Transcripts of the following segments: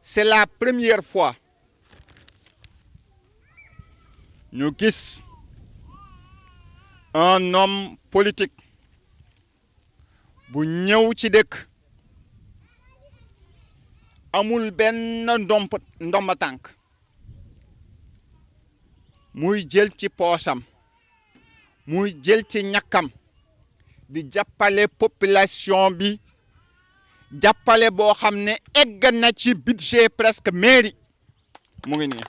C'est la première fois ñu gis un homme politique bu ñëw ci dëkk amul benn ndomba tànk muy jël ci poosam muy jël ci ñàkkam di jàppale population bi jàppale boo xam ne egg na ci budget presque mairie mu ngi nii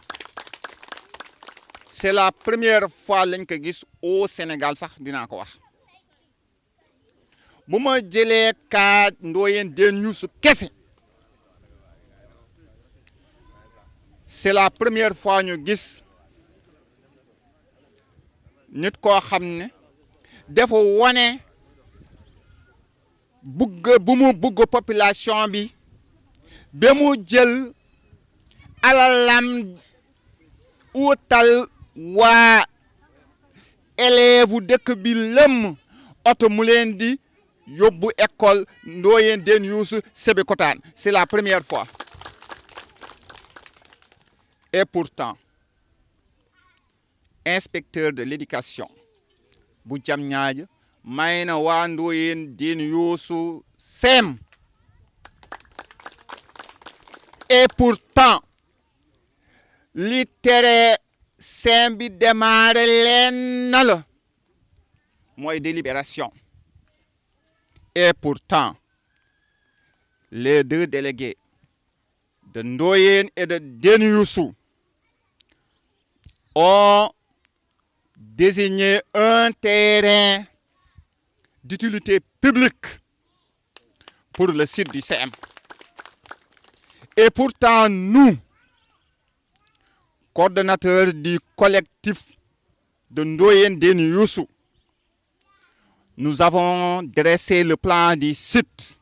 c'est la première fois lañ ko gis au Sénégal sax dinaa ko wax bu ma jëlee kaa Ndoyeen Déne Youssou kese c'est la première fois ñu gis nit koo xam ne dafa wone bu mu bugg population bi ba mu jël alalam utal waa élève dëkk bi lëm oto mu leen di yóbbu école Ndoyeen Déne Youssou Sébikotane c'est la première fois et pourtant inspecteur de l'éducation bu Diamniadio may na waa Ndoyeen Déne Youssou CEM et pourtant li tere CEM bi démarré leen na la mooy délibération et pourtant les deux délégués de Ndoyeen et de Déne Youssou ont désigné un terrain d'utilité publique pour le site du CEM. Et pourtant, nous, coordonnateurs du collectif de Ndoyeen Déne Youssou, nous avons dressé le plan du site.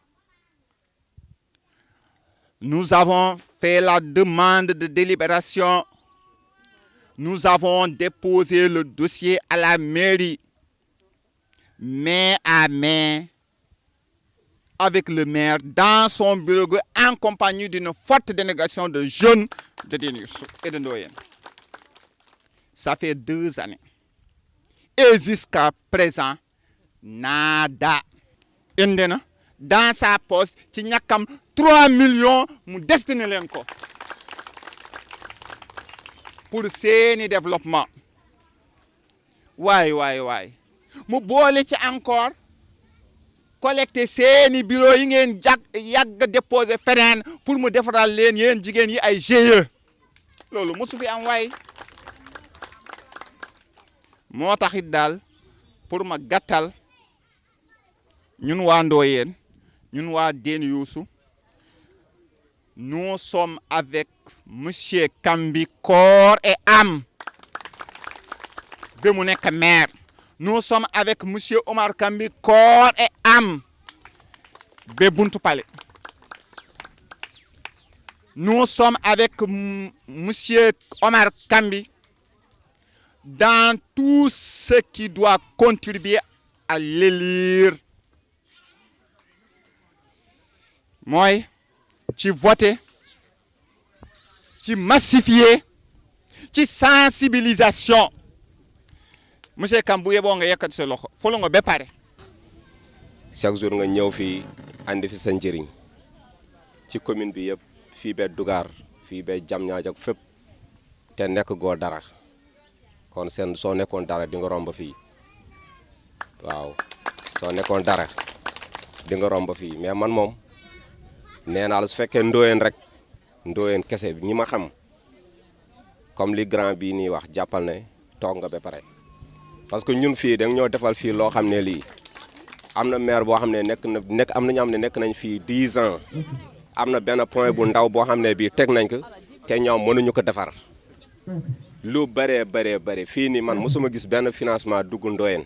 Nous avons fait la demande de délibération. Nous avons déposé le dossier à la mairie, main à main, avec le maire dans son bureau en compagnie d'une forte délégation de jeunes de Déne Youssou et de Ndoyeen. Ça fait 2 années. Et jusqu'à présent, nada. Indena, dans sa poste, ci ñàkkam 3 millions mu destiné leen ko pour seeni développement. waay mu boole ci encore collecter seeni bureau yi ngeen yàgg déposer feneen pour mu defaral leen yéen jigéen yi ay GIE loolu mosu fi am waay moo taxit daal pour ma gàttal ñun waa Ndoyeen ñun waa Déne Youssou nous sommes avec monsieur Kambi corps et âme ba mu nekk maire. Nous sommes avec monsieur Omar Kambi corps et âme ba Buntu Palais. Nous sommes avec monsieur Omar Kambi dans tout ce qui doit contribuer à l'élire. Mooy ci voter ci massifier ci sensibilisation monsieur Kam bu yeboo nga yëkkati sa loxo folo nga ba pare. chaque jour nga ñëw fii andi fi sa njëriñ ci commune bi yëpp fii ba Dougar fii ba Diamniadio ak fépp te nekk goo dara kon soo nekkoon dara di nga romb fii waaw soo nekkoon dara di nga romb fii mais man moom nee naa la su fekkee Ndoyeen rek Ndoyeen kese ñi ma xam comme li grand bii nii wax jàppal ne toog nga ba pare parce que ñun fii dañ ñoo defal fii loo xam ne lii am na maire boo xam ne am na ñoo xam ne nekk nañ fii 10 ans am na benn point bu ndaw boo xam ne bii teg nañ ko te ñoom mënuñu ko defar lu bëree fii nii man mosuma gis benn financement dugg Ndoyeen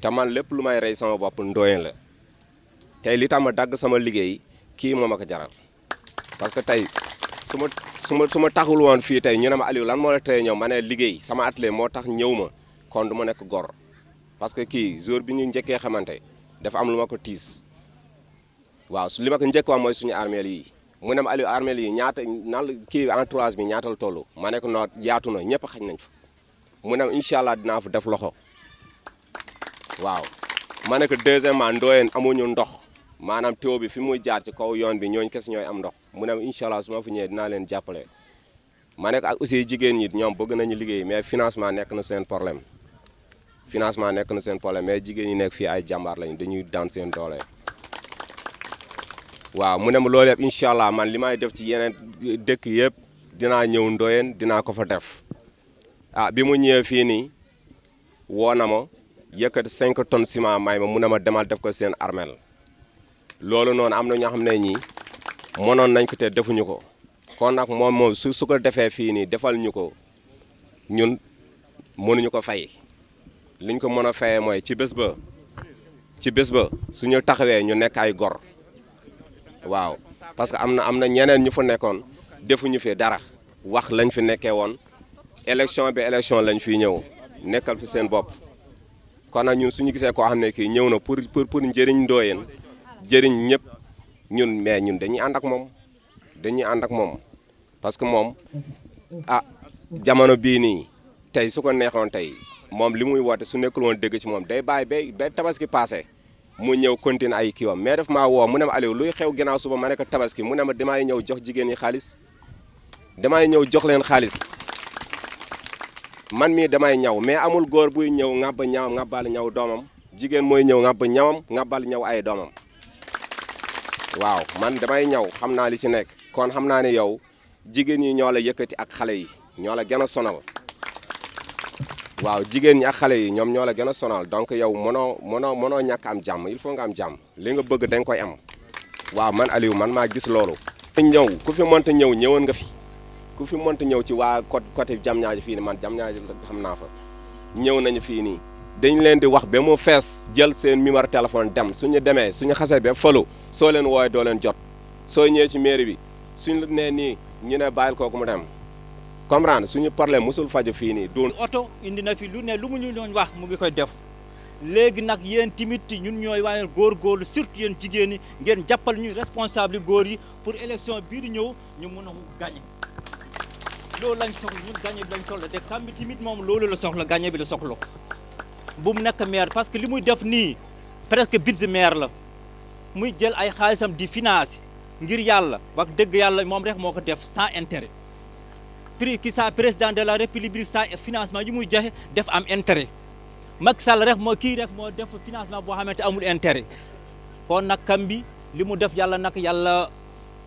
te man lépp lu may rey sama bopp Ndoyeen la tey li tax ma dagg sama liggéey kii moo ma ko jaral parce que tey su ma taxul woon fii tey ñu ne ma Aliou lan moo la tey ñëw ma ne liggéey sama atelier moo tax ñëw ma kon du ma nekk gor parce que kii jour bi ñu njëkkee xamante dafa am lu ma ko tiis waaw li ma ko njëkk wax mooy suñu armeel yi mu ne ma Aliou armeel yi ñaata nan la kii entourage bi ñaata la toll ma ne ko noo yaatu na ñëpp xaj nañ fa mu ne ma incha allah dinaa fa def loxo waaw ma ne ko deuxièmement Ndoyeen amuñu ndox maanaam tuyau bi fi muy jaar ci kaw yoon bi ñooñu kese ñooy am ndox mu ne ma incha allah su ma fi ñëwee dinaa leen jàppale ma ne ko ak aussi jigéen ñi ñoom bëgg nañu liggéey mais financement nekk na seen problème mais jigéen ñi nekk fii ay jàmbaar lañu dañuy daan seen doole waaw mu ne ma loolu yëpp incha allah man li may def ci yeneen dëkk yëpp dinaa ñëw Ndoyeen dinaa ko fa def bi mu ñëwee fii nii woo na ma yëkkati 5 tonnes ciment may ma mu ne ma demal def ko seen armel loolu noonu am na ñoo xam ne ñii mënoon nañ ko te defuñu ko kon nag moom su ko defee fii nii defal ñu ko ñun mënuñu ko fay liñ ko mën a fayee mooy ci bés ba suñu taxawee ñu nekk ay gor waaw parce que am na ñeneen ñu fa nekkoon defuñu fi dara wax lañ fi nekkee woon élection lañ fiy ñëw nekkal fi seen bopp kon nag ñun suñu gisee koo xam ne kii ñëw na pour njëriñ Ndoyeen jëriñ ñëpp ñun dañuy ànd ak moom parce que moom jamono bii nii tey su ko neexoon tey moom li muy woote su nekkul woon dëgg ci moom day bàyyi ba tabaski passé mu ñëw continuer ay kiiwam mais daf maa woo mu ne ma Aliou luy xew ginnaaw suba ma ne ko tabaski mu ne ma damay ñëw jox jigéen ñi xaalis damay ñëw jox leen xaalis man mii damay ñaw mais amul góor buy ñëw ŋàbbal ñaw doomam jigéen mooy ñëw ŋàbbal ñaw ay doomam waaw man damay ñaw xam naa li ci nekk kon xam naa ne yow jigéen ñi ñoo la yëkkati ak xale yi ñoo la gën a sonal waaw jigéen ñi ak xale yi ñoom ñoo la gën a sonal donc yow mënoo ñàkk am jàmm il faut nga am jàmm li nga bëgg da nga koy am waaw man Aliou man maa gis loolu. ñëw ku fi mënta ñëw ñëwoon nga fi ku fi mënta ñëw ci waa côté Diamniadio fii nii man Diamniadio xam naa fa ñëw nañu fii nii dañ leen di wax ba mu fees jël seen numéro téléphone dem suñu demee suñu xasee ba falu soo leen wooyee doo leen jot soo ñëwee ci mairie bi suñu nee nii ñu ne bàyyil kooku mu dem comprendre suñu problème musul faju fii nii du oto indi na fi lu ne lu mu ñu doon wax mu ngi koy def léegi nag yéen timit ñun ñooy waaye góorgóorlu surtout yéen jigéen ñi ngeen jàppal ñu responsable góor yi pour élection bii di ñëw ñu mun a gagné loolu lañ soxla ñun gagné bi lañ soxla te kam bi timit moom loolu la soxla gagné bi la soxla bu mu nekk maire parce que li muy def nii presque budget maire la muy jël ay xaalisam di finance ngir yàlla wax dëgg yàlla moom rek moo ko def sans intérêt prix ki sa président de la république sa financement yi muy joxe def am intérêt Macky Sall rek moo kii rek moo def financement boo xamante amul intérêt kon nag kam bi li mu def yàlla nag yàlla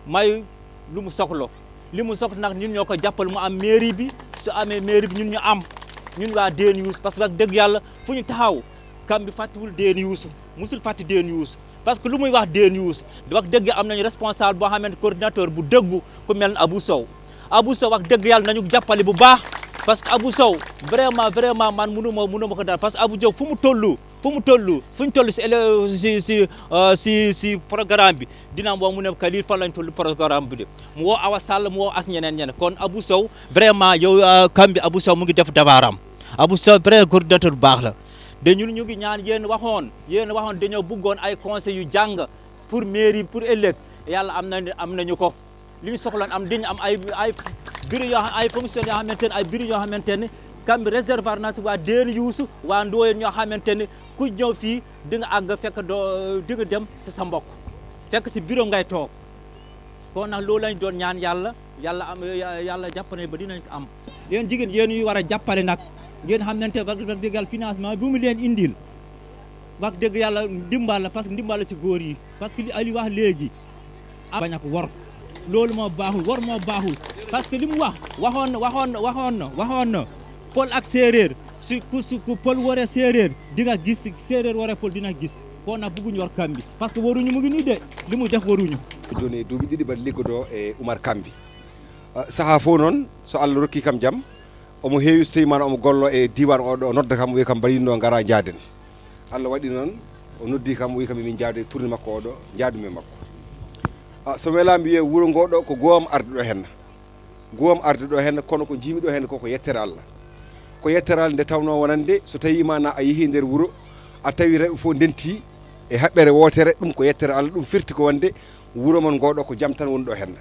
may lu mu soxla li mu soxla nag ñun ñoo ko jàppal mu am mairie bi su amee mairie bi ñun ñu am ñun waa DNUS parce que wax dëgg yàlla fu ñu taxaw kam bi fàttiwul DNUS musul fàtti DNUS parce que lu muy wax DNUS wax dëgg am nañu responsable boo xamante coordinateur bu dëggu ku mel ne Abou Sow wax dëgg yàlla nañu jàppale bu baax parce que Abou Sow vraiment man mënu ma ko daal parce que Abou Sow fu ñu toll si programme bi dina woo mu ne ka lii fan lañ toll programme bi de mu woo Awa Sall mu woo ak ñeneen kon Abou Sow vraiment yow kam bi Abou Sow mu ngi def dabaaram Abou Sow vrai coordinateur bu baax la de ñun ñu ngi ñaan yéen waxoon dañoo bëggoon ay conseils yu jàng pour mairie pour ëllëg yàlla am nañu ko li ñu soxloon am dañu am ay bureau yoo ay fonctionnaires yoo xamante ne ay bureau yoo xamante ne kam bi réservoir na si waa DNUS waa Ndoyeen ñoo xamante ne ku ñëw fii di nga àgg fekk di nga dem si sa mbokk fekk si bureau ngay toog kon nag loolu lañ doon ñaan yàlla jàppale ba dinañ ko am. yéen jigéen yéen yu war a jàppale nag ngeen xamante ne wax dëgg yàlla financement bu mu leen indil wax dëgg yàlla ndimbal la parce que ndimbal la si góor yi parce que li Aliou wax léegi bañ a ko wor loolu moo baaxul wor moo baaxul parce que li mu waxoon na Pël ak séeréer ku Pël waree séeréer di nga gis séeréer waree Pël dina gis kon nag bëgguñu war Kambi parce que waruñu mu ngi nii de li mu def waruñu joni duuɓi ɗiɗi mbaɗi liggodo e Oumar Kambi saaha fof noon so Allah rokki kam jaam omo heewi so tawi mana omo gollo e diwan oɗo nodda kam wiya kam mbaɗino gara jaaden Allah waɗi noon o noddi kam wi kam min jaade tourné makko oɗo jaadumi makko so welami wiye wuuro ngoɗo ko gowam arde ɗo henna kono ko jimi ɗo henna koko yettere Allah ko yettere Allah nde tawno wonande so tawi mana a yeehi nder wuuro a tawi rewɓe fof ndenti e haɓɓere wotere ɗum ko yettere Allah ɗum firti ko wonde wuro mon ngoɗo ko jam tan woni ɗo hen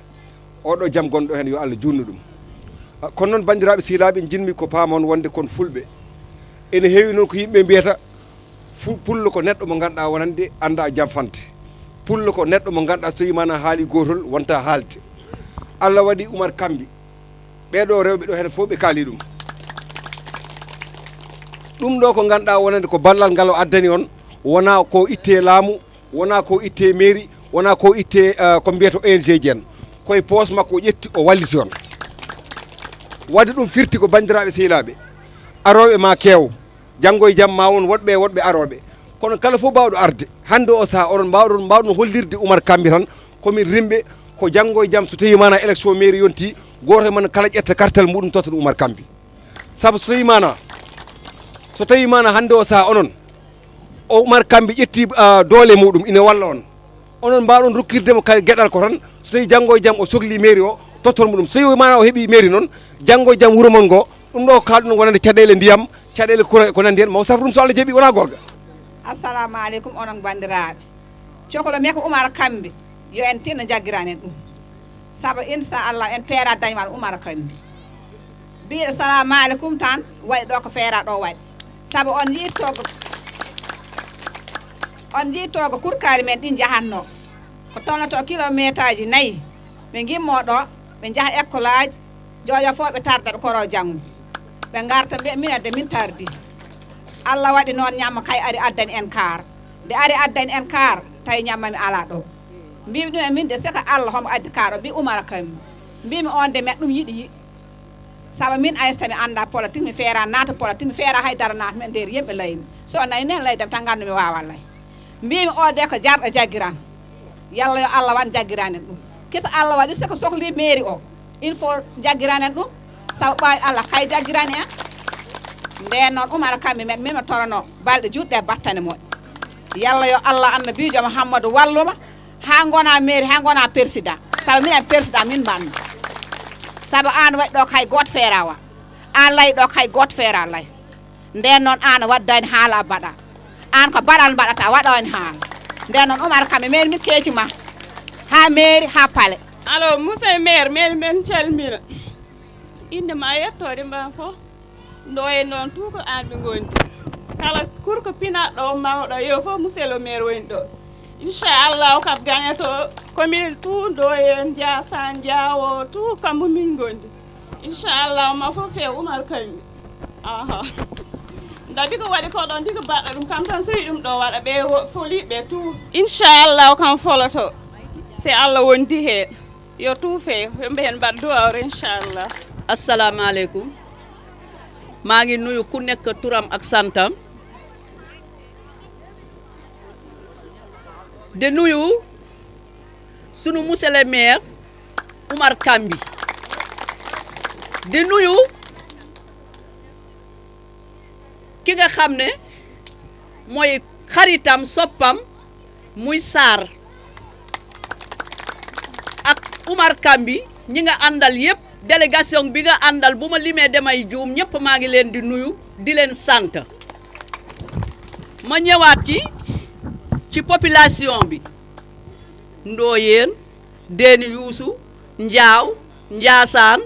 oɗo jam gonɗo hen yo Allah junnu ɗum kono noon bandiraɓe silaɓe jinmi ko paamon wonde kon fulɓe ene heewi noon ko yimɓe mbiyata pullo ko neɗɗo mo ganduɗa wonande anda jam fante pullo ko neɗɗo mo ganduɗa so tawi mana haali gotol wonta haalde Allah waɗi Oumar Kambi ɓeɗo rewɓe ɗo hen fof ɓe kaali ɗum ɗo ko ganduɗa wonande ko ballal ngal o addani on wona ko itte laamu wona ko itte mairie wona ko itte ko mbiyata ONG en koye poos makko o ƴetti o walliti on wadde ɗum firti ko bandiraɓe sehilaɓe aroɓe ma keew janggo e jaam ma won woɗɓe aroɓe kono kala fof mbawɗo arde hande o saaha oɗon mbawɗon hollirde Oumar Kambi tan komin rimɓe ko janggo e jaam so tawi mana élection mairie yonti goto e men kala ƴetta kartal muɗum totta Oumar Kambi saabu so tawi mana hande o saaha onon o Oumar Kambi ƴetti doole muɗum ina walla on onon mbawɗon rokkirdemo kay gueɗal ko tan so tawi janggo e jaam o sohli mairie o totton muɗum so tawi mana o heeɓi mairie noon janggo e jaam wuuro mon ngo ɗum ɗo kalɗum wonande caɗele ndiyam caɗele courant ko nandi hen maw safru ɗum so Allah jaaɓi wona gonga. Assalamu aleykum onon bandiraɓe cohlo me ko Oumar Kambi yo en tinno jagguiranen ɗum saabu inchallah en peera dañwal Oumar Kambi mbiɗo salamu aleykum tan waɗi ɗo ko feera ɗo waɗi saabu on jiitogo kurkali men ɗin jahanno ko tolnoto kilométre aji 4 ɓe gimmo ɗo ɓe jaaha école aji joyo fof ɓe tarda ɓe koro janggo ɓe garta mbiya minede min tardi Allah waɗi noon ñamma kay ari addani en kaar nde ari addani en kaar tawi ñammami ala ɗo mbimi ɗum e min de sika Allah homo addi kaar o mbi Oumar Kambi mbimi on de met ɗum yiɗi saabu min aysta mi anda politique mi feera naata politique mi feera haydara naata men nder yimɓe laymi so nayi nen laydam tan gandu mi wawa lay mbimi o de ko jarɗo jaggiran yalla yo Allah wan jaggiranen ɗum kisa Allah waɗi siko sohli mairie o il faut jaggiranen ɗum sabu ɓawi Allah kay jaggirani en nden noon Oumar Kambi men min mi torono balɗe juɗɗe battane moƴƴe yalla yo Allah annabijo Mouhammadou walluma ha gona mairie ha gona président saabu minen président min mbanno saabu an waɗi ɗo kay goto feera wa an lay ɗo kay goto feera lay nden noon an waddani haala baɗa an ko baɗal mbaɗata waɗani haala nden noon Oumar Kambi min mi keecima ha mairie ha paale alors monsieur maire men calmina inde ma yettode mba fof ɗo e noon tout ko an ɓe gondi kala kurko pinaɗɗo mawɗo yo fof monsieur le maire woni ɗo inchallahu kam gagneto commune tout ɗo en Ndiassane Diawo tout kammo min gondi inchallahu ma fof few Oumar Kambi aha dabi ko waɗi ko ɗon ndi ko baɗɗa ɗum kam tan so wi ɗum ɗo waɗa ɓe foliɓe tout inchallahu kam foloto si Allah wondi hen yo tout fe yomɓe hen mbaɗ duwawre inchallah. Assalamu aleykum maa ngi nuyu ku nekk turam ak santam de nuyu sunu monsieur le maire Oumar Kambi de nuyu ki nga xam ne mooy xaritam soppam muy Sarr ak Oumar Kambi ñi nga àndal yépp délégation bi nga àndal bu ma limee damay juum ñëpp maa ngi leen di nuyu di leen sant ma ñëwaat ci population bi Ndoyeen Déni Youssou Njaaw Njaasaan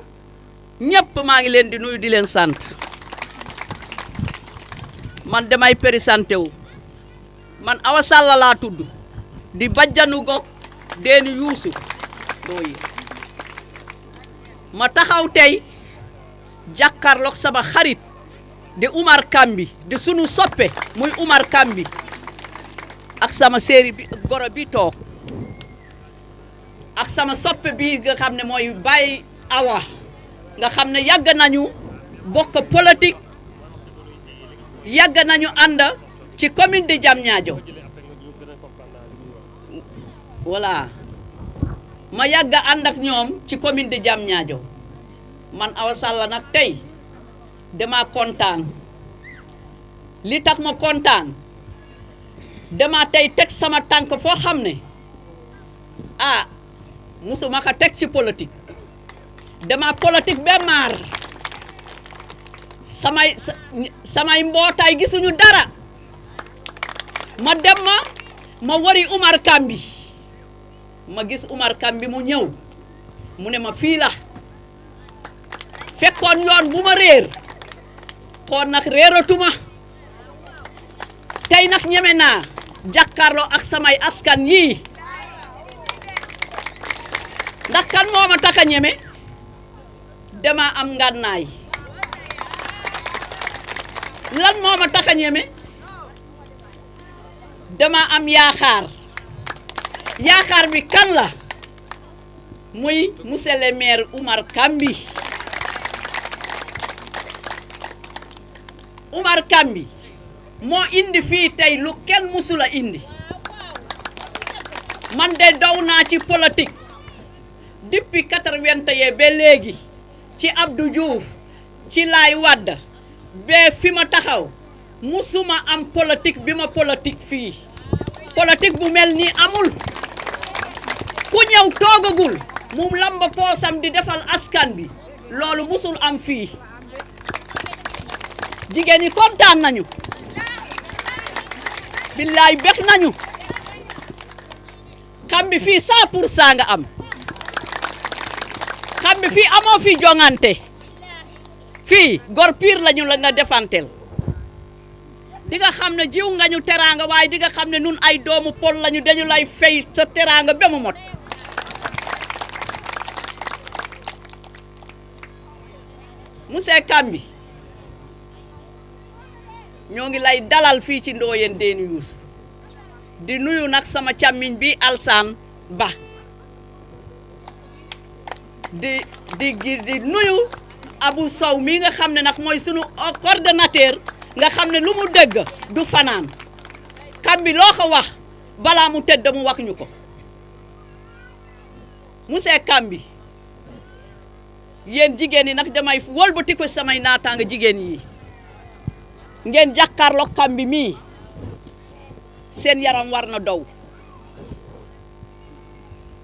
ñëpp maa ngi leen di nuyu di leen sant man damay présenté wu man Awa Sall laa tudd di bajjanu gox Déni Youssou Ndoyeen ma taxaw tey jàkkaarloog sama xarit de Oumar Kambi de sunu soppe muy Oumar Kambi ak sama séeri bi goro bi toog ak sama soppe bi nga xam ne mooy Baye Awa nga xam ne yàgg nañu bokk politique yàgg nañu ànd ci commune de Diamniadio voilà ma yàgg ànd ak ñoom ci commune de Diamniadio man Awa Sall nag tey dama kontaan li tax ma kontaan dama tey teg sama tànk foo xam ne musuma ko teg ci politique dama politique ba maar samay mbootaay gisuñu dara ma dem ma wari Umar Kambi ma gis Umar Kambi mu ñëw mu ne ma fii la fekkoon yoon bu ma réer kon nag réeratuma tey nag ñeme naa jàkkaarloo ak samay askan yii ndax kan moo ma tax a ñeme dama am ngànnaay lan moo ma tax a ñeme dama am yaakaar bi kan la muy monsieur le maire Umar Kambi Umar Kambi moo indi fii tey lu kenn musula indi man de daw naa ci politique depuis 81 ba léegi ci Abdou Diouf ci Laay Wade ba fi ma taxaw musuma am politique bi ma politique fii politique bu mel nii amul ku ñëw toogagul mu lamba poosam di defal askan bi loolu musul am fii jigéen ñi kontaan nañu billaay bég nañu Kambi fii 100% nga am Kambi fii amoo fii jongante fii gor piir lañu la nga defantel di nga xam ne jiw nga ñu teraanga waaye di nga xam ne nun ay doomu pol lañu dañu lay fay sa teraanga ba mu mot monsieur Kambi ñoo ngi lay dalal fii ci Ndoyeen Déni Youssou di nuyu nag sama càmmiñ bi Alsaan Ba di nuyu Abou Sow mi nga xam ne nag mooy sunu coordonnateur nga xam ne lu mu dégg du fanaan Kambi loo ko wax balaa mu tëdd mu wax ñu ko monsieur Kambi yéen jigéen yi nag damay wëlbati ko samay naataanga jigéen yi ngeen jàkkaarloo Kambi mii seen yaram war na dow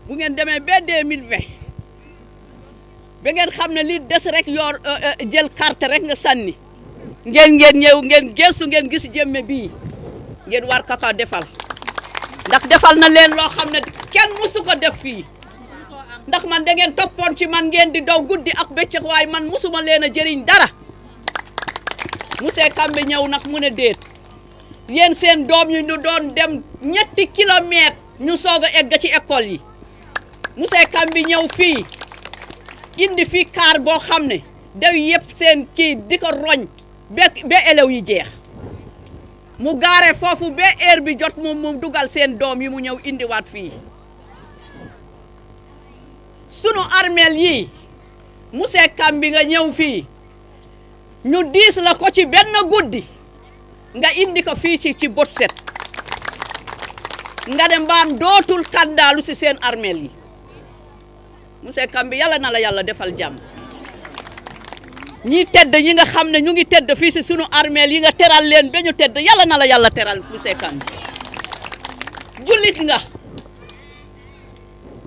bu ngeen demee ba 2020 ba ngeen xam ne li des rek yor jël carte rek nga sànni ngeen ñëw ngeen gëstu ngeen gis jëmme bii ngeen war ko defal ndax defal na leen loo xam ne kenn musu ko def fii ndax man da ngeen toppoon ci man ngeen di daw guddi ak bëccëg waaye man musuma leen a jëriñ dara monsieur Kambi ñëw nag mu ne déet yéen seen doom yi ñu doon dem ñetti kilomètres ñu soog a egg ci école yi monsieur Kambi ñëw fii indi fii kaar boo xam ne daw yëpp seen kii di ko roñ ba élèves yi jeex mu gaare foofu ba heure bi jot mu dugal seen doom yi mu ñëw indiwaat fii sunu armeel yi monsieur Kambi nga ñëw fii ñu diis la ko ci benn guddi nga indi ko fii ci bot set nga dem mbaam dootul kandaalu si seen armeel yi monsieur Kambi yàlla na la yàlla defal jàmm ñi tedd ñi nga xam ne ñu ngi tedd fii si sunu armeel yi nga teral leen ba ñu tedd yàlla na la yàlla teral monsieur Kambi jullit nga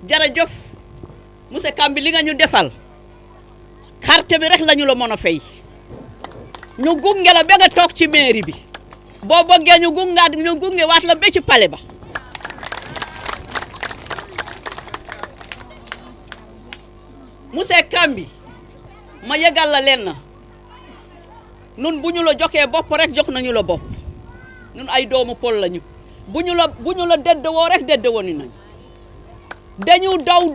jërëjëf monsieur Kambi li nga ñu defal carte bi rek lañu la mën a fay ñu gunge la ba nga toog ci mairie bi boo bëggee ñu gunge waat la ba ci palais ba monsieur Kambi ma yëgal la leen na nun bu ñu la joxee bopp rek jox nañu la bopp nun ay doomu pol lañu bu ñu la dedd woo rek dedd woon nañu dañu daw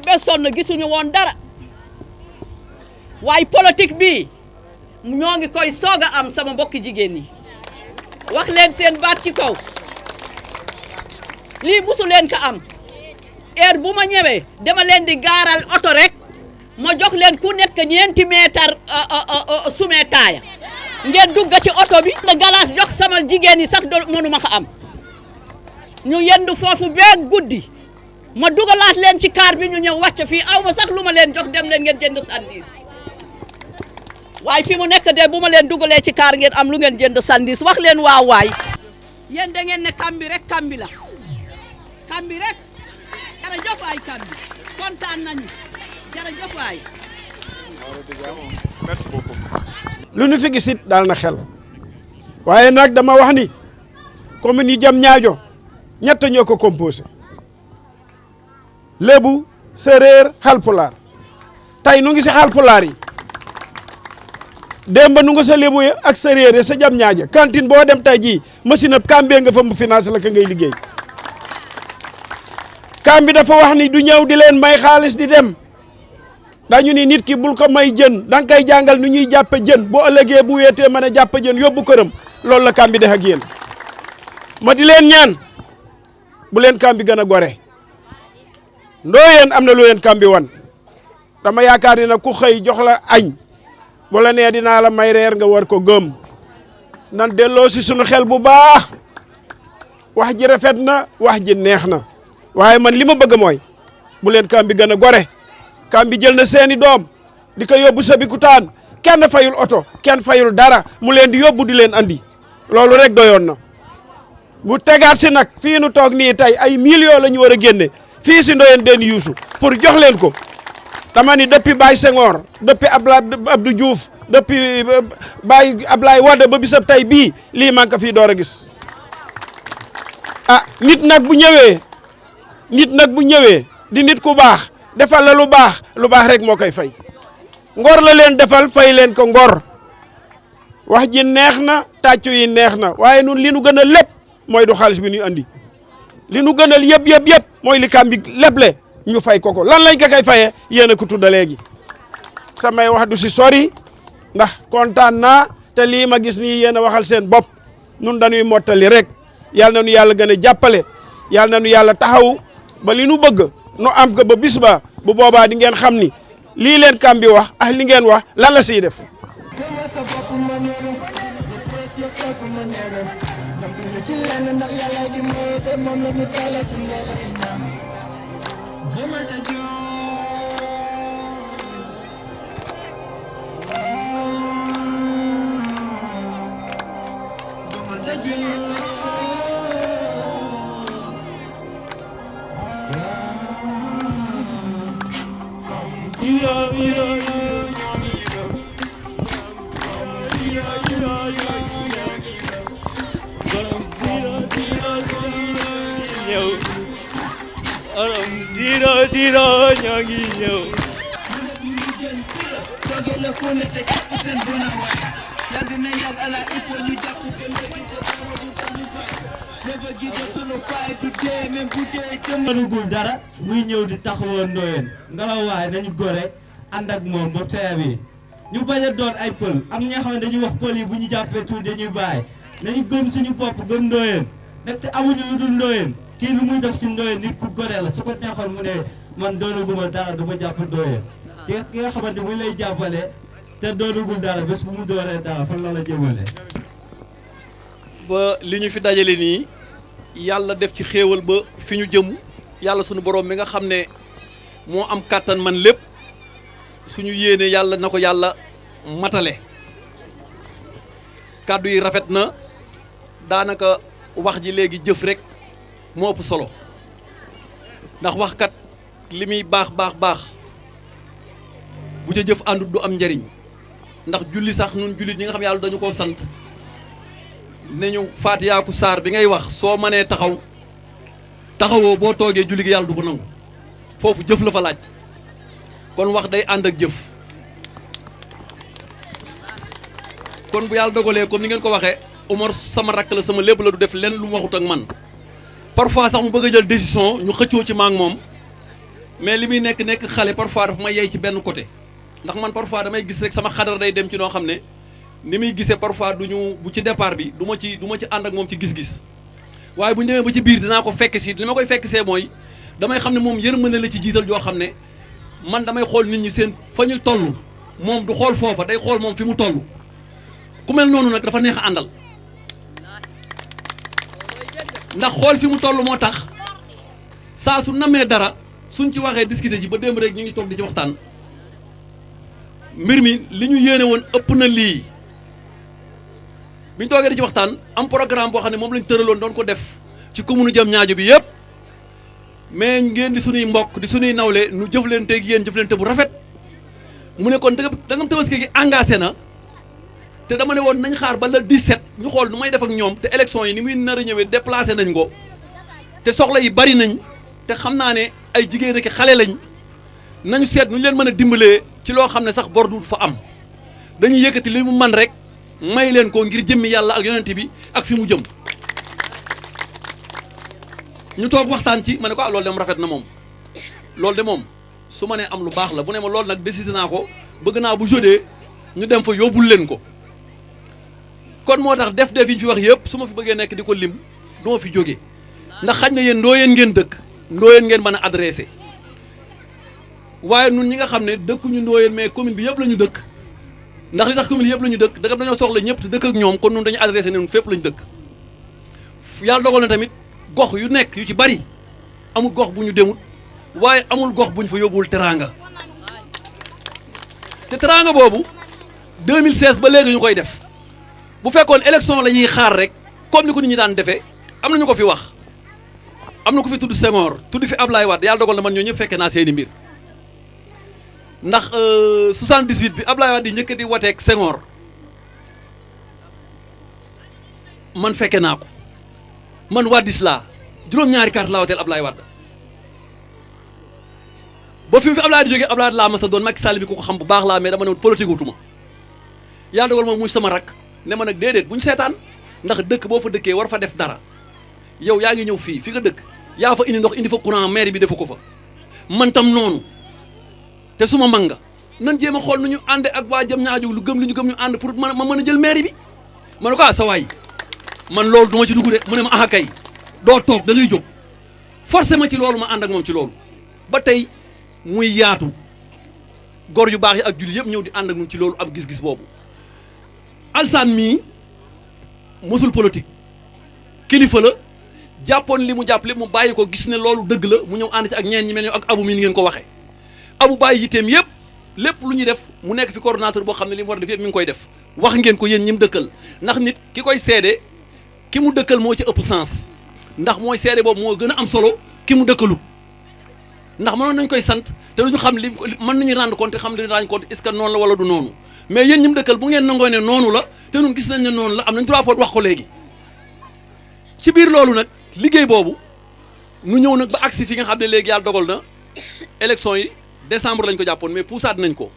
ba sonn gisuñu woon dara waaye politique bi ñoo ngi koy soog a am sama mbokki jigéen ñi wax leen seen baat ci kaw lii musu leen ko am heure bu ma ñëwee dama leen di gaaral oto rek ma jox leen ku nekk ñeenti meetar sumee taaya ngeen dugg ci oto bi da galaas jox sama jigéen yi sax do mënuma ko am ñu yendu foofu bee guddi ma dugalaat leen ci kaar bi ñu ñëw wàcc fii aw ma sax lu ma leen jox dem leen ngeen jënd sandis waaye fi mu nekk de bu ma leen dugalee ci kaar ngeen am lu ngeen jënd sandis wax leen waaw waay yéen da ngeen ne Kambi rek Kambi la Kambi rek jërëjëf waay Kambi kontaan nañu jërëjëf waay. merci beaucoup. lu nu fi gisit daal na xel waaye nag dama wax ni commune yi Diamniadio ñett ñoo ko composé lébu séeréer halpulaar tey nu ngi si halpulaar yi démb nu nga sa lébu ya ak séeréer ya sa jam ñaaja cantine boo dem tey jii machine ab kambee nga fa mu financé la ka ngay liggéey kambi dafa wax ni du ñëw di leen may xaalis di dem dañu ni nit ki bul ko may jën da nga koy jàngal nu ñuy jàppe jën bu ëllëgee bu weetee mën a jàppe jën yóbbu këram loolu la kambi def ak yéen ma di leen ñaan bu leen kambi gën a gore ndooyeen am na lu leen kambi wan dama yaakaar ni nag ku xëy jox la añ bu la nee dinaa la may reer nga war ko gëm nan delloo si sunu xel bu baax wax ji rafet na wax ji neex na waaye man li ma bëgg mooy bu leen kambi gën a gore kambi jël na seeni doom di ko yóbbu Sébikotane kenn fayul oto kenn fayul dara mu leen di yóbbu di leen andi loolu rek doyoon na mu tegaat si nag fii nu toog nii tey ay millions la ñu war a génne fii si Ndoyeen den Youssou pour jox leen ko dama ni depuis Baye Senghor depuis Abdou Diouf depuis Baye Ablaye Wade ba bisab tey bii lii man ko fii door a gis ah nit nag bu ñëwee di nit ku baax defal la lu baax rek moo koy fay ngor la leen defal fay leen ko ngor wax ji neex na tàccu yi neex na waaye nun li nu gën a lépp mooy du xaalis bi ñuy andi li nu gënal yëpp mooy li kambi leble ñu fay ko lan lañ ko koy fayee yéen a ko tudda léegi samay wax du si sori ndax kontaan naa te lii ma gis nii yéen a waxal seen bopp nun dañuy mottali rek yàlla na nu yàlla gën a jàppale yàlla na nu yàlla taxaw ba li nu bëgg nu am ko ba bis ba bu boobaa di ngeen xam ni lii leen kambi wax ak li ngeen wax lan la siy def mënugul dara muy ñëw di taxawoo Ndoyeen ngelaw waaye nañu gore ànd ak moom ba feeb yi ñu bañ a doon ay pël am ñoo xam ne dañuy wax pël yi bu ñu jàppee tuuti dañuy bàyyi nañu gëm suñu bopp gëm Ndoyeen ndaxte amuñu lu dul Ndoyeen kii lu muy def si Ndoyeen nit ku gore la su ko neexoon mu ne man doonaguma dara du ma jàpp Ndoyeen ki nga xamante mu lay jàppale te doonagul dara bés bu mu dooree dara fan la la jëmale ba li ñu fi dajale nii yàlla def ci xéewal ba fi ñu jëm yàlla suñu borom mi nga xam ne moo am kàttan man lépp suñu yéene yàlla na ko yàlla matale kàddu yi rafet na daanaka wax ji léegi jëf rek moo ëpp solo ndax waxkat li muy baax bu ca jëf àndut du am njariñ ndax julli sax nun jullit ñi nga xam yàlla dañu koo sant ne ñu faatiyaaku saar bi ngay wax soo mënee taxawoo boo toogee julli gi yàlla du ko nangu foofu jëf la fa laaj kon wax day ànd ak jëf kon bu yàlla dogalee comme ni ngeen ko waxee Omar sama rakk la sama lépp la du def lenn lu mu waxut ak man parfois sax mu bëgg a jël décision ñu xëccoo ci maak moom mais li muy nekk xale parfois dafa may yey ci benn côté ndax man parfois damay gis rek sama xadar day dem ci noo xam ne ni muy gisee parfois duñu bu ci départ bi du ma ci ànd ak moom ci gis-gis waaye bu ñu demee ba ci biir dinaa ko fekk si li ma koy fekk see mooy damay xam ne moom yërmande la ci jiital joo xam ne man damay xool nit ñi seen fa ñu toll moom du xool foofa day xool moom fi mu toll ku mel noonu nag dafa neex a àndal ndax xool fi mu toll moo tax saa su namee dara suñ ci waxee discuter ji ba démb rek ñu ngi toog di ci waxtaan mbir mi li ñu yéene woon ëpp na lii bi ñu toogee di ci waxtaan am programme boo xam ne moom lañ tëraloon doon ko def ci commune Diamniadio bi yëpp mais ngeen di suñuy mbokk di suñuy nawle nu jëflanteeg yéen jëflante bu rafet mu ne kon dangam tabaski gi engagé na te dama ne woon nañ xaar ba le 17 ñu xool nu may def ak ñoom te élection yi ni muy nar a ñëwee déplacé nañ ko te soxla yi bari nañ te xam naa ne ay jigéen ak xale lañ nañu seet nu ñu leen mën a dimbalee ci loo xam ne sax bor du fa am dañuy yëkkati li mu man rek may leen ko ngir jëmmi yàlla ak yonent bi ak fi mu jëm ñu toog waxtaan ci ma ne ko loolu de mu rafet na moom loolu de moom su ma nee am lu baax la bu ne ma loolu nag décidé naa ko bëgg naa bu jodee ñu dem fa yóbbul leen ko kon moo tax def yi ñu fi wax yëpp su ma fi bëggee nekk di ko lim du ma fi jógee ndax xañ na yéen ndooyeen ngeen dëkk ndooyeen ngeen mën a adressé waaye nun ñi nga xam ne dëkkuñu ndooyeen mais commune bi yëpp la ñu dëkk ndax li tax commune yëpp la ñu dëkk dëgg dañoo soxla ñëpp te dëkk ak ñoom kon nun dañu adressé ne nun fépp la ñu dëkk yàlla dogal na tamit gox yu nekk yu ci bari amul gox bu ñu demut waaye amul gox bu ñu fa yóbbuwul teraanga te teraanga boobu 2016 ba léegi ñu koy def bu fekkoon élection la ñuy xaar rek comme ni ko nit ñi daan defee am na ñu ko fi wax am na ko fi tudd Senghor tudd fi Ablaye Wade yàlla dogal na man ñoo ñëpp fekkee naa seeni mbir ndax 78 bi Ablaye Wade di njëkk di wateeg Senghor man fekke naa ko man Wadis laa juróom-ñaari carte laa wateel Ablaye Wade ba fi mu fi Ablaye di jógee Ablaye Wade laa mas a doon Macky Sall bi ku ko xam bu baax laa mais dama ne woon politique wutuma yàlla dogal moom muy sama rak ne ma nag déedéet bu ñu seetaan ndax dëkk boo fa dëkkee war fa def dara yow yaa ngi ñëw fii fi nga dëkk yaa fa indi ndox indi fa courant maire bi defu ko fa man tam noonu te su ma mag nga nan jéem a xool nu ñu ànde ak waa jëm ñaajo lu gëm li ñu gëm ñu ànd pour ma mën a jël maire bi ma ne ko sa waay man loolu du ma ci dugg de mu ne ma ah kay doo toog da ngay jóg forcé ma ci loolu ma ànd ak moom ci loolu ba tey muy yaatu gor yu baax yi ak jullit yëpp ñëw di ànd ak moom ci loolu am gis-gis boobu Alsaan mii mosul politique kilifa la jàppoon li mu jàpp lépp mu bàyyi ko gis ne loolu dëgg la mu ñëw ànd ci ak ñeen ñi mel ni ak abu mi ni ngeen ko waxee abu bàyyi yitteem yëpp lépp lu ñuy def mu nekk fi coordonnateur boo xam ne li mu war a def yëpp mi ngi koy def wax ngeen ko yéen ñi mu dëkkal ndax nit ki koy seede ki mu dëkkal moo ci ëpp sens ndax mooy seede boobu moo gën a am solo ki mu dëkkalu ndax mënoon nañ koy sant te duñu xam li mën nañu rendre compte xam li rendre compte est-ce que noonu la wala du noonu mais yéen ñi mu dëkkal bu ngeen nangoo ne noonu la te ñun gis nañ ne noonu la am nañ droit wax ko léegi ci biir loolu nag liggéey boobu nu ñëw nag ba agsi fi nga xam ne léegi yàlla dogal na élection yi décembre lañ ko jàppoon mais poussaat nañ ko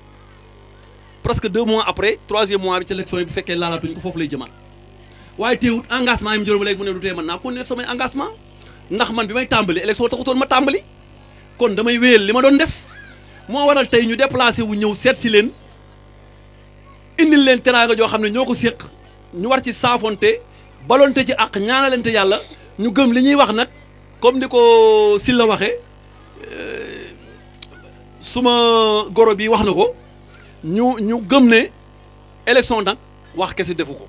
presque 2 mois après 3e mois bi ci élection yi bu fekkee laalaatuñ ko foofu lay jëmaat waaye teewut engagement yi mu jëloon ba léegi mu ne du tee mën naa ko def samay engagement ndax man bi may tàmbali élection taxutoon ma tàmbali kon damay wéyal li ma doon def moo waral tey ñu déplacé wu ñëw seet si leen indil leen teraanga joo xam ne ñoo ko séq ñu war ci saafonte balonte ci ak ñaanalante yàlla ñu gëm li ñuy wax nag comme ni ko Sylla waxee suma goro bi wax na ko ñu gëm ne élection nag wax kese defu ko.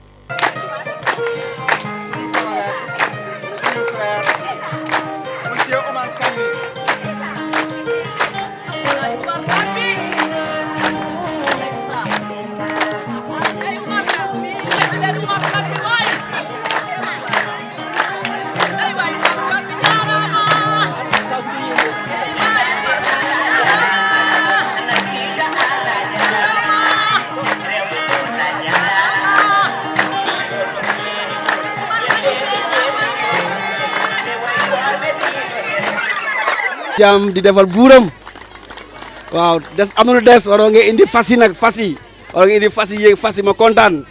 jam di defal buuram waaw des am na lu des waroo nga indi fas yi nag fas yi waroo nga indi fas yi yéeg fas yi ma kontaan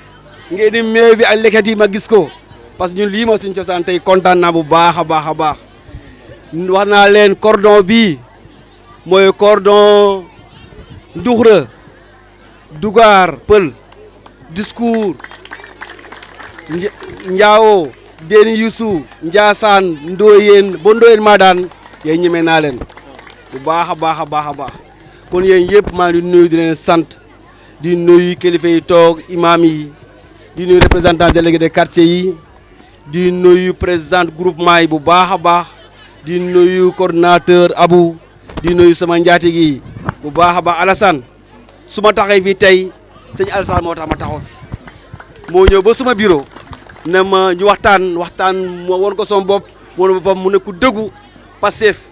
nga indi meew bi ak leket yi ma gis ko parce que ñun lii moo suñu cosaan tey kontaan naa bu baax a baax a baax wax naa leen cordon bii mooy cordon Nduxra Dugar Pël discours Njaawo Déni Youssou Njaasaan Ndooyeen ba Ndooyeen maa daan yéen ñemee naa leen bu baax a baax a baax a baax kon yéen yëpp maa ngi nuyu di leen sant di nuyu kilifa yi toog imam yi di nuyu représentant délégué de quartier yi di nuyu président groupement yi bu baax a baax di nuyu coordinateur Abou di nuyu sama njaatige yi bu baax a baax Alassane su ma taxee fii tey sëñ Alassane moo tax ma taxaw fi moo ñëw ba suma bureau ne ma ñu waxtaan moo woon ko sama bopp moo ne boppam mu ne ku dëggu Pastef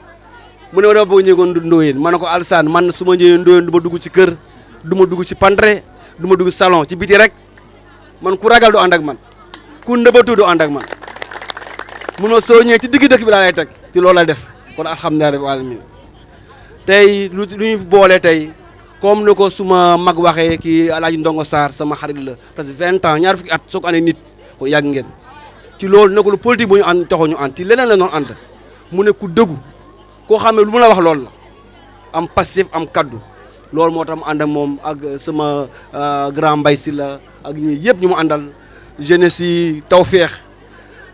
mu ne ma dama bëgg ñëwoon Ndoyeen ma ne ko Alassane man su ma ñëwee Ndoyeen du ma dugg ci kër du ma dugg ci pantre du ma dugg salon ci biti rek man ku ragal du ànd ak man ku ndëbatu du ànd ak man mun ma soo ñëwee ci digg dëkk bi laa lay teg ci loolu la def kon alhamdulilah rabbil alamin tey lu ñu boole tey comme ni ko suma mag waxee kii Alaaji Ndongo Sarr sama xarit la parce que 20 ans ñaar fukki at soo ko andee nit kon yàgg ngeen ci loolu ne ko lu politique bu ñu ànd taxoo ñu ànd ci leneen la noonu ànd mu ne ku dëggu koo xam ne lu mu la wax loolu la am passif am kaddu loolu moo tax mu ànd ak moom ak sama grand Mbaye Sylla ak ñi yëpp ñu mu àndal jeunesse yi Tawfekh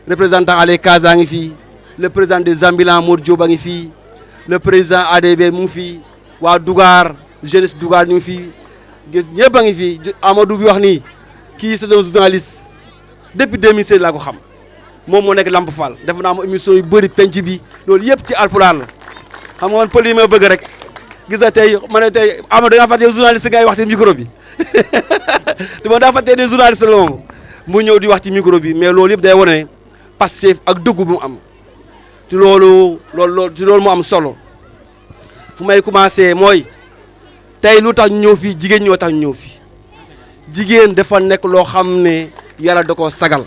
représentant Alé Kaza ngi fii le président des ambulants Mor Diop a ngi fii le président ADB mu ngi fii waa Dougar jeunesse Dougar ñu ngi fii gis ñëpp a ngi fii Amadou bi wax nii kii c'est un journaliste depuis 2016 laa ko xam moom moo nekk Lamp Fall def naa mo émission yu bëri penc bi loolu yëpp ci alpulaar la xam nga man pël yi ma bëgg rek gis nga tey ma ne tey Amadou da ngaa fàtte journaliste ngay wax ci micro bi te man daa fàtte des journaliste la moom mu ñëw di wax ci micro bi mais loolu yëpp day wane ne Pastef ak dëggu bu mu am te loolu mu am solo fu may commencé mooy tey lu tax ñu ñëw fii jigéen ñoo tax ñu ñëw fii jigéen dafa nekk loo xam ne yàlla da koo sagal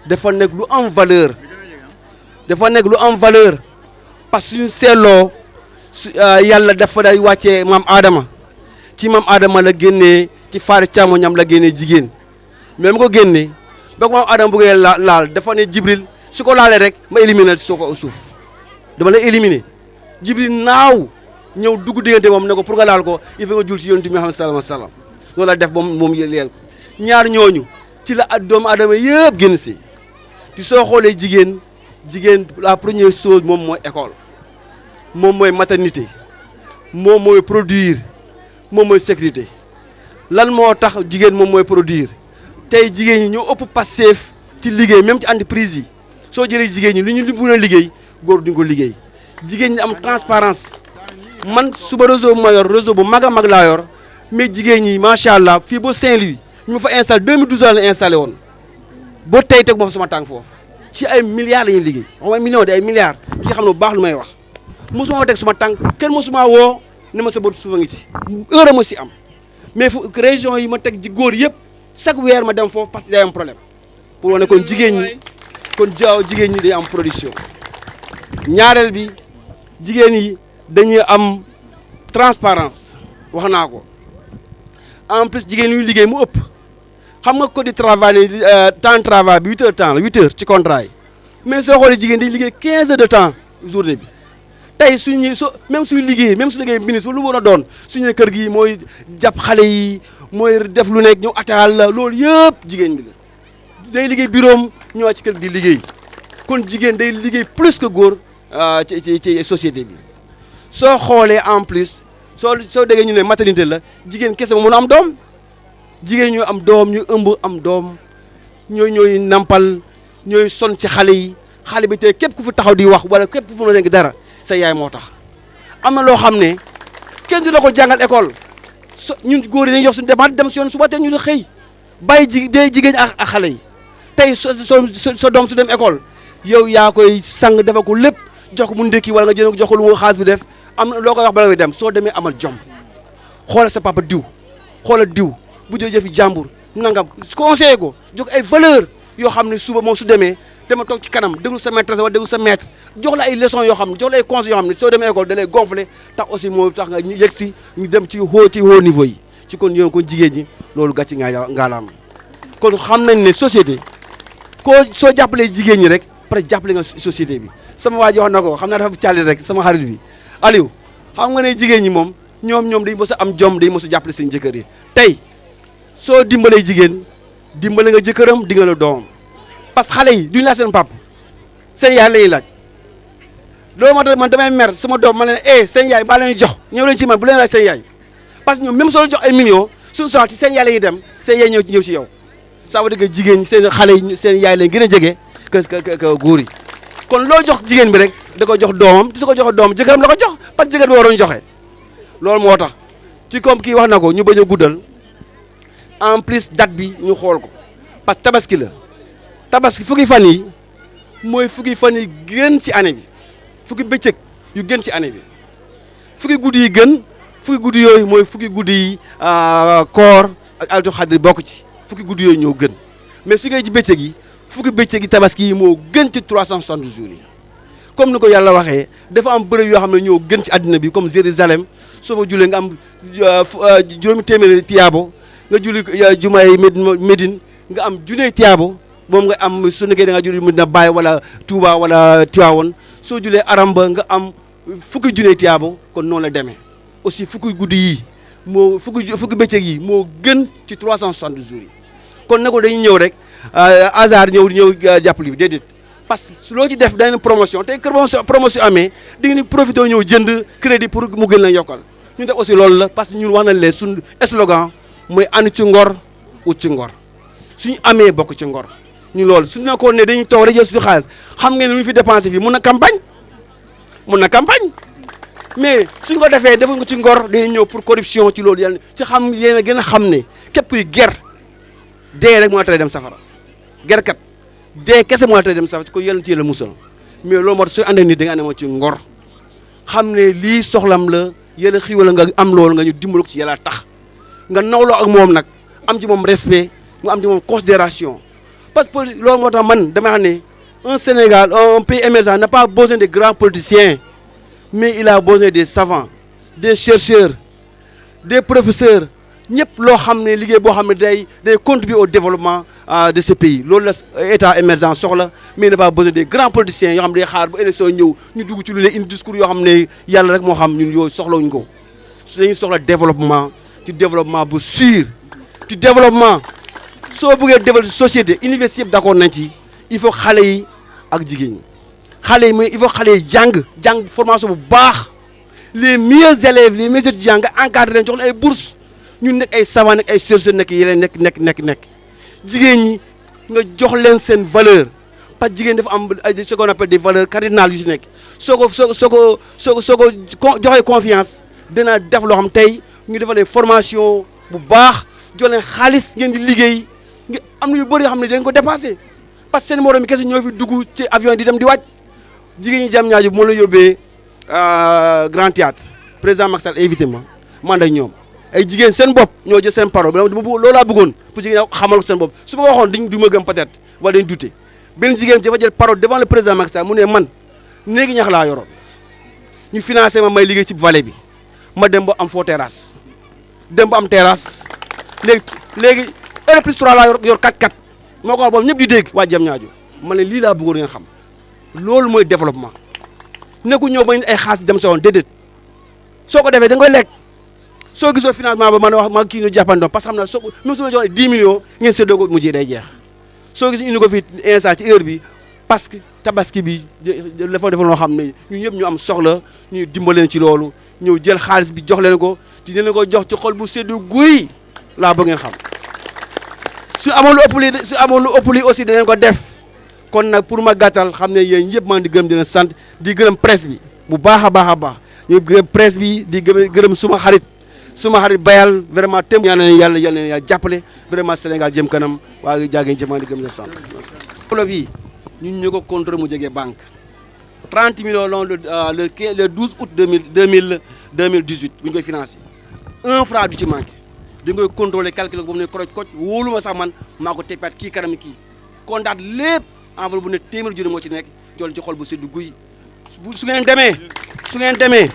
dafa nekk lu am valeur parce que suñu seetloo yàlla dafa day wàccee maam Adama ci maam Adama la génnee ci faari càmmoñam la génnee jigéen mais mu ko génnee ba ko maam Adama bëggee laal dafa ne Jibril su ko laalee rek ma éliminer soo ko suuf dama la éliminer Jibril naaw ñëw dugg diggante moom ne ko pour nga laal ko il faut nga jul ci yonent bi Muhammad sallallahu alayhi wasallam loolu la def moom leel ko ñaar ñooñu ci la doomu Adama yëpp génn si ti soo xoolee jigéen la première chose moom mooy école moom mooy maternité moom mooy produire moom mooy sécurité lan moo tax jigéen moom mooy produire tey jigéen ñi ñoo ëpp Pastef ci liggéey même ci entreprise yi soo jëlee jigéen ñi li ñu mën a liggéey góor duñ ko liggéey jigéen ñi am transparence man suba réseau bu ma yor réseau bu mag a mag laa yor mais jigéen ñi macha allah fii ba Saint-Louis ñu ma fa installé 2012 la installé woon ba tey teg ma fa sama tànk foofu ci ay milliards la ñuy liggéey waxuma millions de ay milliards ki xam ne bu baax lu may wax mosuma teg suma tànk kenn mosuma woo ne ma sa bët suufa ngi ci heure ma si am mais fu région yi ma teg ji góor yëpp chaque weer ma dem foofu parce que day am problème pour wane kon jigéen ñi jigéen ñi day am production ñaareel bi jigéen yi dañuy am transparence wax naa ko en plus jigéen ñi liggéey mu ëpp xam nga code du travail temps de travail bi 8 heures temps la 8 heures ci contrat yi mais soo xoolee jigéen dañuy liggéey 15 heures de temps journée bi tey suñu même suy liggéey ministre lu mën a doon suñu kër gi mooy jàpp xale yi mooy def lu nekk ñëw ataal la loolu yëpp jigéen bi la day liggéey bureau ñëw ci kër gi liggéey kon jigéen day liggéey plus que góor ci société bi soo xoolee en plus soo déggee ñu ne maternité la jigéen kese moo mën a am doom jigéen ñooy am doom ñuy ëmb am doom ñooy nampal ñooy son ci xale yi xale bi tey képp ku fi taxaw di wax wala képp ku fi nekk dara sa yaay moo tax am na loo xam ne kenn du la ko jàngal école ñun góor yi dañuy jox suñu dem si yoon suba tey ñu di xëy bàyyi jigéen ak xale yi tey sa doom su dem école yow yaa koy sang defa ko lépp jox ko mu ndékki wala nga jënd jox ko lu mu xaalis bi def am na loo koy wax bala ngay dem soo demee amal jom xoolal sa papa diw xoolal diw bu jël jëfi jàmbur nangam conseillé ko jox ay valeur yoo xam ne suba moom su demee dama toog ci kanam déglu sa maîtresse wala déglu sa maître jox la ay leçons yoo xam ne jox la ay conseils yoo xam ne soo demee école da lay gonfler tax aussi moo tax nga yegg si ñu dem ci haut niveau yi ci kon yoon kon jigéen ñi loolu gàcci ngaalaam kon xam nañ ne société soo jàppalee jigéen ñi rek pare jàppale nga société bi sama waa ji wax na ko xam naa dafa càlli rek sama xarit bi Aliou xam nga ne jigéen ñi moom ñoom dañ mos a am jom dañ mos a jàppale seen jëkkër yi tey soo dimbalee jigéen dimbale nga jëkkëram di nga la doomam parce que xale yi duñu laaj seen pap seen yaay lay laaj loolu moo tax man damay mer sama doom ma leen seen yaay baa leen jox ñëw leen ci man bu leen laaj seen yaay parce que ñoom même soo leen jox ay millions suñu soxla ci seen yaay la ñuy dem seen yaay ñëw ci yow ça veut dire que jigéen ñi seen xale yi seen yaay leen gën a jege que góor yi kon loo jox jigéen bi rek da ko jox doomam su ko joxee doomam jëkkëram la ko jox parce que jëkkër bi waroon joxe loolu moo tax ci comme kii wax na ko ñu bañ a guddal en plus date bi ñu xool ko parce que tabaski la tabaski fukki fan yi mooy fukki fan yi gën ci année bi fukki bëccëg yu gën ci année bi fukki guddi yi gën fukki guddi yooyu mooy fukki guddi yi koor ak altu xadri bokk ci fukki guddi yooyu ñoo gën mais su ngay ci bëccëg yi fukki bëccëgi tabaski yi moo gën ci 360 jours yi comme ni ko yàlla waxee dafa am bërëb yoo xam ne ñoo gën ci àddina bi comme Jérusalem soo fa julee nga am juróomi téeméeri tiyaabo nga julli jumaay Médine nga am junne tiyaabo moom nga am su nekkee da nga julli Medina Baye wala Touba wala Tivaouane soo julee Aramba nga am fukki junne tiyaabo kon noonu la demee aussi fukki guddi yi moo fukki bëccëg yi moo gën ci 360 jours yi kon ne ko dañuy ñëw rek hasard ñëw jàppale bi déedéet parce que loo ci def dañu promotion tey promotion amee di ngeen profité ñëw jënd crédit pour mu gën la yokkal ñu def aussi loolu la parce que ñun wax nañ leen suñu slogan mooy ànd ci ngor ut ci ngor suñu amee bokk ci ngor ñu loolu suñu nekkoon ne dañuy toog rek jël suñu xaalis xam ngeen lu ñu fi dépensé fii mun na campagne mais suñ ko defee defuñ ko ci ngor day ñëw pour corruption ci loolu yàlla ci xam yéen a gën a xam ne képp kuy ger dee rek moo la tere dem safara gerkat dee kese moo la tere dem safara ko yàlla ci yàlla musal mais loolu moo tax sooy ànd ak nit da nga ànd ci ngor xam ne lii soxlam la yàlla xiwala nga am loolu nga ñu dimbali ko ci yàlla tax nga nawloo ak moom nag am ci moom respect nga am ci moom considération parce que loolu moo tax man dama xam ne un Sénégal un pays émergent n'a pas besoin de grands politiciens mais il a besoin des savants des chercheurs des professeurs ñëpp loo xam ne liggéey boo xam ne day contribuer au développement de ce pays loolu la état émergent soxla mais il n'a pas besoin des grands politiciens yoo xam ne day xaar ba élection ñëw ñu dugg ci lu ne indi discours yoo xam ne yàlla rek moo xam ñun yooyu soxlawuñ ko dañuy soxla développement ci développement bu sûr ci développement soo bëggee développer société université yëpp d'accord nañ ci il faut xale yi ak jigéen ñi xale yi mooy il faut xale yi jàng formation bu baax les meilleurs élèves les meilleurs étudiants nga encadré leen jox leen ay bourses ñun nekk ay savant nekk ay chercheurs nekk yeneen nekk jigéen ñi nga jox leen seen valeur parce que jigéen dafa am ay ce qu'on appelle des valeurs cardinales yu si nekk soo ko joxee confiance dina def loo xam tey ñu defal leen formation bu baax jox leen xaalis ngeen di liggéey nga am na yu bëri yoo xam ne dañ ko dépassé parce que seen morom yi kese ñoo fi dugg ci avion di dem di wàcc jigéen ñi jam ñaaju moo la yóbbee Grand Théâtre président Macky Sall invité ma man ak ñoom ay jigéen seen bopp ñoo jël seen parole loolu laa bëggoon pour jigéen xamal ko seen bopp su ma waxoon du ma gëm peut-être wala dañ douter benn jigéen dafa jël parole devant le président Macky Sall mu ne man néegi ñax laa yoroon ñu financé ma may liggéey ci vallée bi ma dem ba am foo terrasse dem ba am terrasse léegi R+3 laa yor 4x4 moo ko wax boobu ñëpp di dégg waa jam ñaaju ma ne lii laa bëggoon ngeen xam loolu mooy développement nekku ñëw ba ay xaas dem sa woon déedéet soo ko defee da nga koy lekk soo gisoo financement ba man wax ma kii ñu jàppandoo parce que xam naa soo même su la joxee 10 millions ngeen séddoo ko mujjee day jeex soo gis indi ko fii instant ci heure bi parce que tabaski bi dafa defal loo xam ne ñun ñëpp ñu am soxla ñu dimbaleen ci loolu ñëw jël xaalis bi jox leen ko di leen ko jox ci xol bu seddu guy laa bëgg ngeen xam su amoon lu ëpp li aussi danañ ko def kon nag pour ma gàttal xam ne yéen ñëpp maa ngi di gërëm di leen sant di gërëm presse bi bu baax a baax ñu gërëm presse bi di gërëm suma xarit bayal vraiment tém yàlla na jàppale vraiment Sénégal jëm kanam waa jaageen ci maa ngi di gërëm di leen sant enveloppe yi ñun ñu ko contrôlé mu jege banque 30 millions le 12 août 2018 bu ñu koy financé 1 franc du ci manqué dañ koy contrôlé calculé ko ba mu ne koroj koj wóolu ma sax man maa ko teppaat kii kanam kii kontaat lépp enveloppe bu ne téeméer junni moo ci nekk jool ci xol bu seddu guy su ngeen demee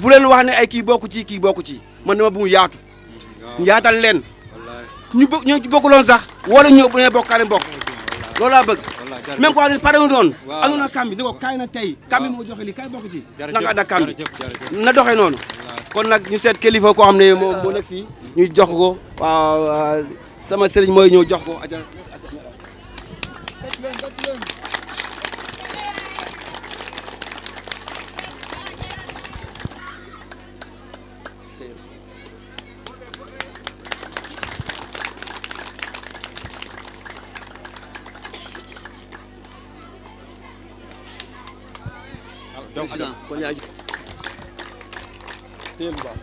bu leen wax ne ay kii bokku ci man dama bëgg yaatu yaatal leen ñu bokkuloon sax wala ñëw bu ne bokkaale bokk loolu laa bëgg même ko ne pare wu doon anu na kam bi ni ko kaay na tey kam bi moo joxe lii kaay bokk ci nanga ànd ak kam bi na doxee noonu kon nag ñu seet kilifa koo xam ne moo nekk fii ñu jox ko waaw sama sëriñ mooy ñëw jox ko kon yaa teel bu baax